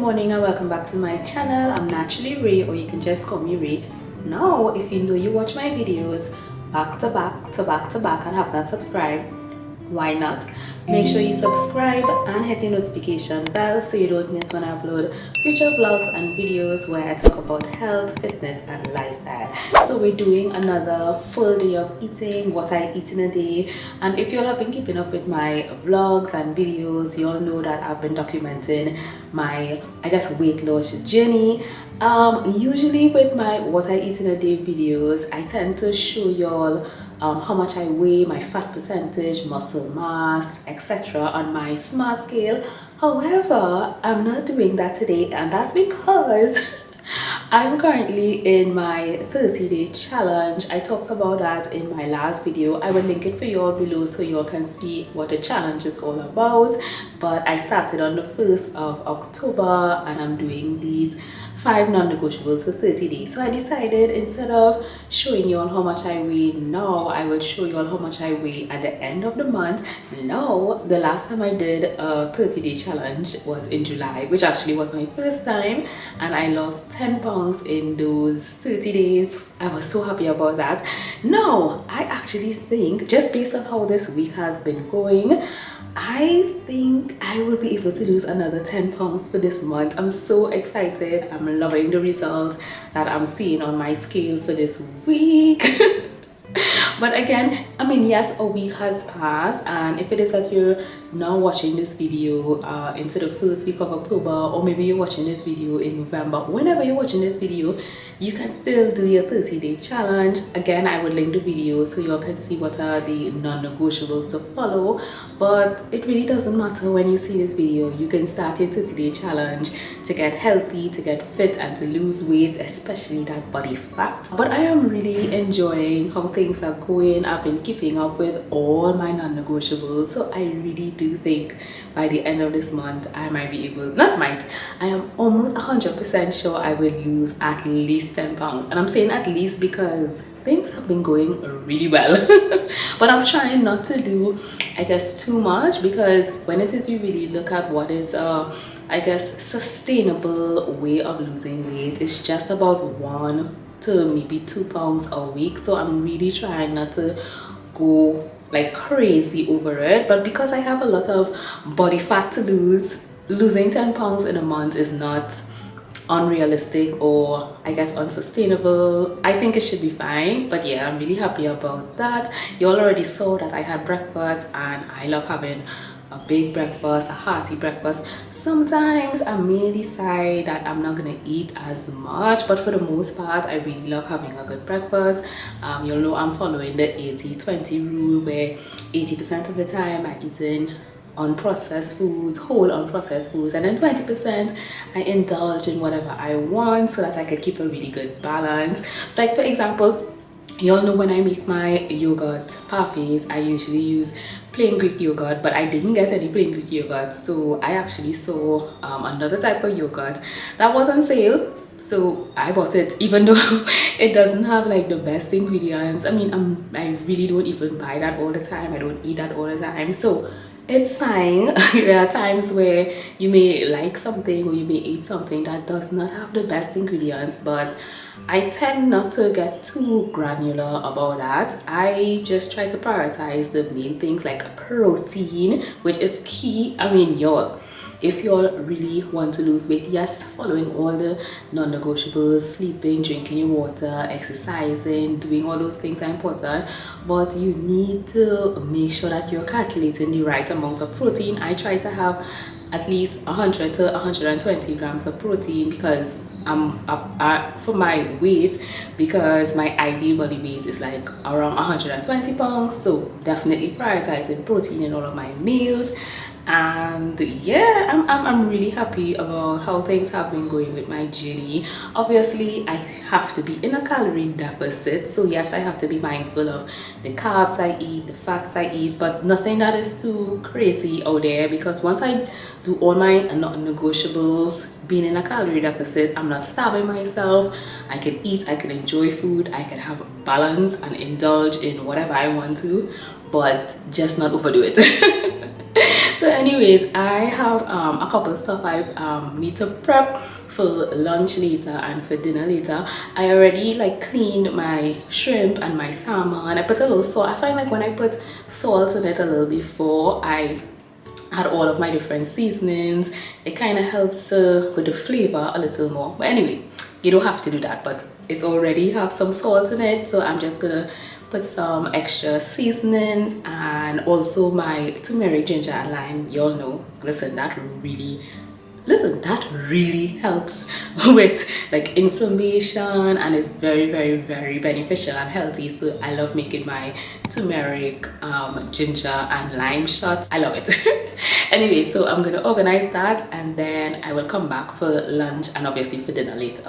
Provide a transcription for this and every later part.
morning and welcome back to my channel. I'm naturally Ray, or you can just call me Ray. Now, if you know you watch my videos back to back to back to back and have not subscribed, why not? Make sure you subscribe and hit the notification bell so you don't miss when I upload future vlogs and videos where I talk about health, fitness and lifestyle. So we're doing another full day of eating, what I eat in a day. And if you all have been keeping up with my vlogs and videos, you all know that I've been documenting my, weight loss journey. Usually with my what I eat in a day videos, I tend to show y'all how much I weigh, my fat percentage, muscle mass, etc. on my smart scale. However, I'm not doing that today, and that's because I'm currently in my 30-day challenge. I talked about that in my last video. I will link it for you all below so you all can see what the challenge is all about. But I started on the 1st of October and I'm doing these 5 non-negotiables for 30 days. So I decided instead of showing you all how much I weigh now, I will show you all how much I weigh at the end of the month. Now, the last time I did a 30-day challenge was in July, which actually was my first time, and I lost 10 pounds in those 30 days. I was so happy about that. Now, I actually think, just based on how this week has been going, I think I will be able to lose another 10 pounds for this month. I'm so excited. I'm loving the results that I'm seeing on my scale for this week. But again, I mean, yes, a week has passed, and if it is that you're now watching this video into the first week of October, or maybe you're watching this video in November, whenever you're watching this video, you can still do your 30-day challenge. Again, I will link the video so you all can see what are the non-negotiables to follow. But it really doesn't matter when you see this video. You can start your 30-day challenge to get healthy, to get fit, and to lose weight, especially that body fat. But I am really enjoying how things are going. I've been keeping up with all my non-negotiables, so I really do think by the end of this month I might be able, I am almost 100% sure I will lose at least 10 pounds. And I'm saying at least because things have been going really well. But I'm trying not to do, too much, because when it is you really look at what is sustainable way of losing weight, it's just about 1 to maybe 2 pounds a week. So I'm really trying not to go like crazy over it. But because I have a lot of body fat to lose, losing 10 pounds in a month is not unrealistic or unsustainable. I think it should be fine. But yeah, I'm really happy about that. You all already saw that I had breakfast, and I love having a big breakfast, a hearty breakfast. Sometimes I may decide that I'm not gonna eat as much, but for the most part I really love having a good breakfast. You'll know I'm following the 80-20 rule, where 80% of the time I'm eating unprocessed foods, whole unprocessed foods, and then 20% I indulge in whatever I want so that I can keep a really good balance. Like for example, you all know when I make my yogurt parfaits, I usually use plain Greek yogurt, but I didn't get any plain Greek yogurt, so I actually saw another type of yogurt that was on sale. So I bought it, even though it doesn't have like the best ingredients. I mean, I really don't even buy that all the time. I don't eat that all the time, so it's fine. There are times where you may like something or you may eat something that does not have the best ingredients, but I tend not to get too granular about that. I just try to prioritize the main things like protein, which is key. I mean, y'all, if you all really want to lose weight, yes, following all the non-negotiables, sleeping, drinking your water, exercising, doing all those things are important, but you need to make sure that you're calculating the right amount of protein. I try to have at least 100 to 120 grams of protein because I'm for my weight, because my ideal body weight is like around 120 pounds. So definitely prioritizing protein in all of my meals. And yeah, I'm really happy about how things have been going with my journey. Obviously I have to be in a calorie deficit, so yes, I have to be mindful of the carbs I eat, the fats I eat, but nothing that is too crazy out there, because once I do all my non-negotiables, being in a calorie deficit, I'm not starving myself. I can eat, I can enjoy food, I can have balance and indulge in whatever I want to, but just not overdo it. So anyways, I have a couple stuff I need to prep for lunch later and for dinner later. I already like cleaned my shrimp and my salmon. I put a little salt. I find like when I put salt in it a little before I add all of my different seasonings, it kind of helps with the flavor a little more. But anyway, you don't have to do that, but it's already have some salt in it, so I'm just gonna put some extra seasonings and also my turmeric, ginger and lime. Y'all know, listen, that really helps with like inflammation, and it's very very beneficial and healthy. So I love making my turmeric, ginger and lime shots. I love it. Anyway, so I'm gonna organize that and then I will come back for lunch and obviously for dinner later.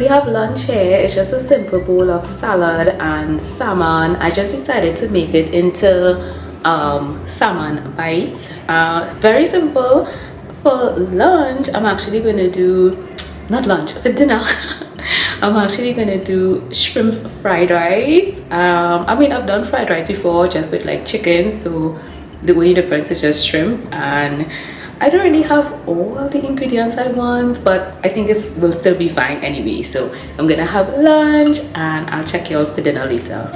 have lunch here. It's just a simple bowl of salad and salmon. I just decided to make it into salmon bites. Very simple. For lunch, I'm actually going to do, not lunch, for dinner. I'm actually going to do shrimp fried rice. I mean, I've done fried rice before just with like chicken, so the only difference is just shrimp, and I don't really have all the ingredients I want, but I think it will still be fine anyway. So I'm gonna have lunch and I'll check you out for dinner later.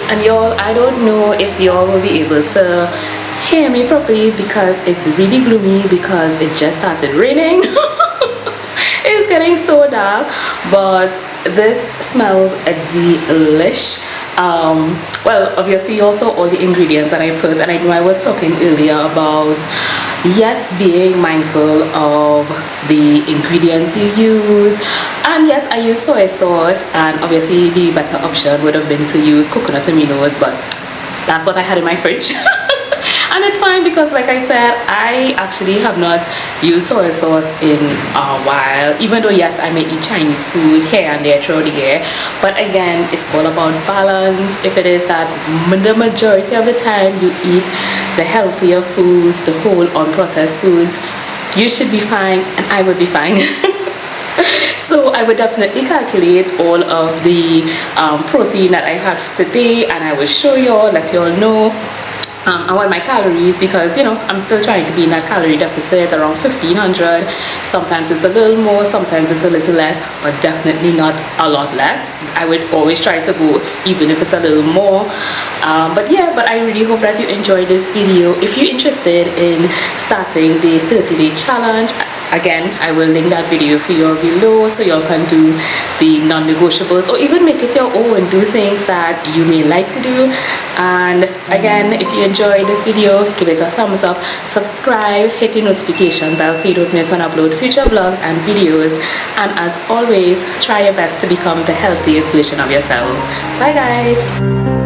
And y'all, I don't know if y'all will be able to hear me properly because it's really gloomy because it just started raining. It's getting so dark, but this smells delish. Well, obviously you also all the ingredients that I put, and I know I was talking earlier about yes, being mindful of the ingredients you use. And yes, I use soy sauce, and obviously the better option would have been to use coconut aminos, but that's what I had in my fridge. And it's fine because, like I said, I actually have not used soy sauce in a while, even though yes, I may eat Chinese food here and there throughout the year. But again, it's all about balance. If it is that the majority of the time you eat the healthier foods, the whole unprocessed foods, you should be fine and I would be fine. So I would definitely calculate all of the protein that I had today, and I will show you all, let you all know I want my calories, because you know I'm still trying to be in that calorie deficit around 1500. Sometimes it's a little more, sometimes it's a little less, but definitely not a lot less. I would always try to go even if it's a little more. But yeah, but I really hope that you enjoyed this video. If you're interested in starting the 30-day challenge, again, I will link that video for you below so y'all can do the non-negotiables, or even make it your own, do things that you may like to do. And again, if you enjoyed this video, give it a thumbs up, subscribe, hit your notification bell so you don't miss when I upload future vlogs and videos. And as always, try your best to become the healthiest version of yourselves. Bye guys.